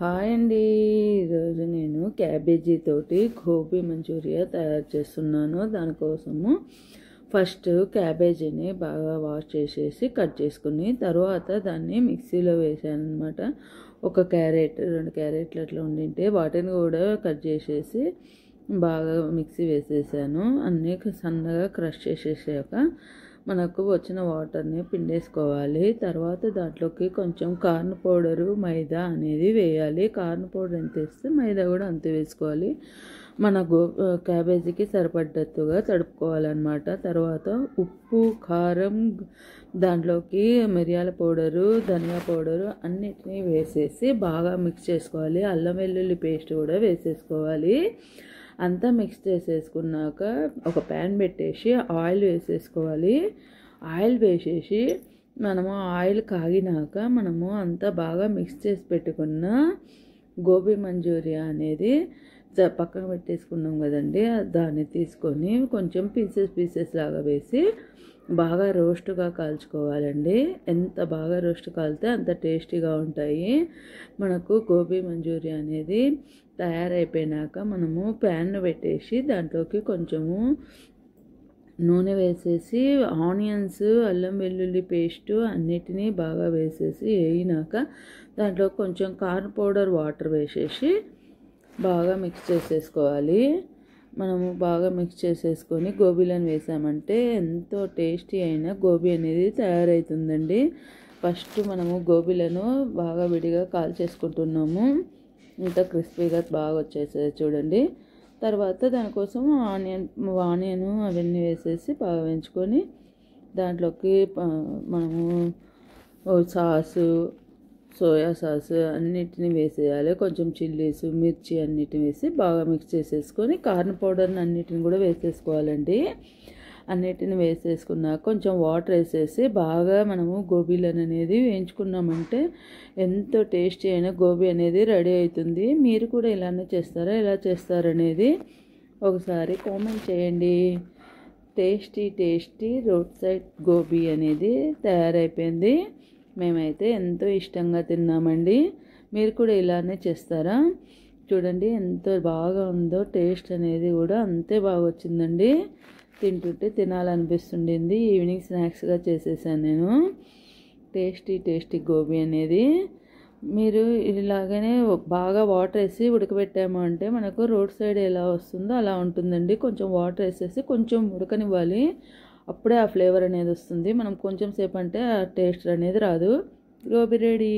Hi అండి. ఈరోజు నేను క్యాబేజీ తోటి గోబీ మంచూరియా తయారు చేస్తున్నాను. దానికోసము ఫస్ట్ క్యాబేజీని బాగా వాష్ చేసేసి కట్ చేసుకుని తర్వాత దాన్ని మిక్సీలో వేసాను అనమాట. ఒక క్యారెట్ 2 క్యారెట్లు అట్లా ఉండింటే వాటిని కూడా కట్ చేసేసి బాగా మిక్సీ వేసేసాను. అన్నీ సన్నగా క్రష్ చేసేసాక మనకు వచ్చిన వాటర్ని పిండేసుకోవాలి. తర్వాత దాంట్లోకి కొంచెం కార్న్ పౌడరు మైదా అనేది వేయాలి. కార్న్ పౌడర్ ఎంత వేస్తే మైదా కూడా అంతే వేసుకోవాలి. మన క్యాబేజీకి సరిపడ్డట్టుగా తడుపుకోవాలన్నమాట. తర్వాత ఉప్పు, కారం, దాంట్లోకి మిరియాల పౌడరు, ధనియా పౌడరు అన్నిటినీ వేసేసి బాగా మిక్స్ చేసుకోవాలి. అల్లం వెల్లుల్లి పేస్ట్ కూడా వేసేసుకోవాలి. అంతా మిక్స్ చేసేసుకున్నాక ఒక ప్యాన్ పెట్టేసి ఆయిల్ వేసేసుకోవాలి. ఆయిల్ వేసేసి మనము ఆయిల్ కాగినాక మనము అంతా బాగా మిక్స్ చేసి పెట్టుకున్న గోబీ మంచూరియా అనేది పక్కన పెట్టేసుకున్నాం కదండి, దాన్ని తీసుకొని కొంచెం పీసెస్ లాగా వేసి బాగా రోస్ట్గా కాల్చుకోవాలండి. ఎంత బాగా రోస్ట్ కాలితే అంత టేస్టీగా ఉంటాయి. మనకు గోబీ మంచూరియా అనేది తయారైపోయినాక మనము ప్యాన్ పెట్టేసి దాంట్లోకి కొంచెము నూనె వేసేసి ఆనియన్స్, అల్లం వెల్లుల్లి పేస్టు అన్నిటినీ బాగా వేసేసి వేయినాక దాంట్లో కొంచెం కార్న్ పౌడర్ వాటర్ వేసేసి బాగా మిక్స్ చేసేసుకోవాలి. మనము బాగా మిక్స్ చేసేసుకొని గోబీలను వేసామంటే ఎంతో టేస్టీ అయిన గోబీ అనేది తయారవుతుందండి. ఫస్ట్ మనము గోబీలను బాగా విడిగా కాల్చేసుకుంటున్నాము. ఇంత క్రిస్పీగా బాగా వచ్చేసాయి చూడండి. తర్వాత దానికోసం ఆనియన్ అవన్నీ వేసేసి బాగా వేయించుకొని దాంట్లోకి మనము సాసు, సోయా సాస్ అన్నిటిని వేసేయాలి. కొంచెం చిల్లీస్, మిర్చి అన్నిటిని వేసి బాగా మిక్స్ చేసేసుకొని కార్న్ పౌడర్ని అన్నిటిని కూడా వేసేసుకోవాలండి. అన్నిటిని వేసేసుకున్నాక కొంచెం వాటర్ వేసేసి బాగా మనము గోబీలను అనేది వేయించుకున్నామంటే ఎంతో టేస్టీ అయిన గోబీ అనేది రెడీ అవుతుంది. మీరు కూడా ఇలానే చేస్తారా? ఎలా చేస్తారనేది ఒకసారి కామెంట్ చేయండి. టేస్టీ రోడ్ సైడ్ గోబీ అనేది తయారైపోయింది. మేమైతే ఎంతో ఇష్టంగా తిన్నామండి. మీరు కూడా ఇలానే చేస్తారా? చూడండి ఎంత బాగా ఉందో. టేస్ట్ అనేది కూడా అంతే బాగా వచ్చిందండి. తింటుంటే తినాలనిపిస్తుండింది. ఈవినింగ్ స్నాక్స్గా చేసేసాను నేను టేస్టీ గోబీ అనేది. మీరు ఇలాగనే బాగా వాటర్ వేసి ఉడకబెట్టాము అంటే మనకు రోడ్ సైడ్ ఎలా వస్తుందో అలా ఉంటుందండి. కొంచెం వాటర్ వేసేసి కొంచెం ఉడకనివ్వాలి. అప్పుడే ఆ ఫ్లేవర్ అనేది వస్తుంది. మనం కొంచెం సేపు అంటే ఆ టేస్ట్ అనేది రాదు. గోబీ రెడీ.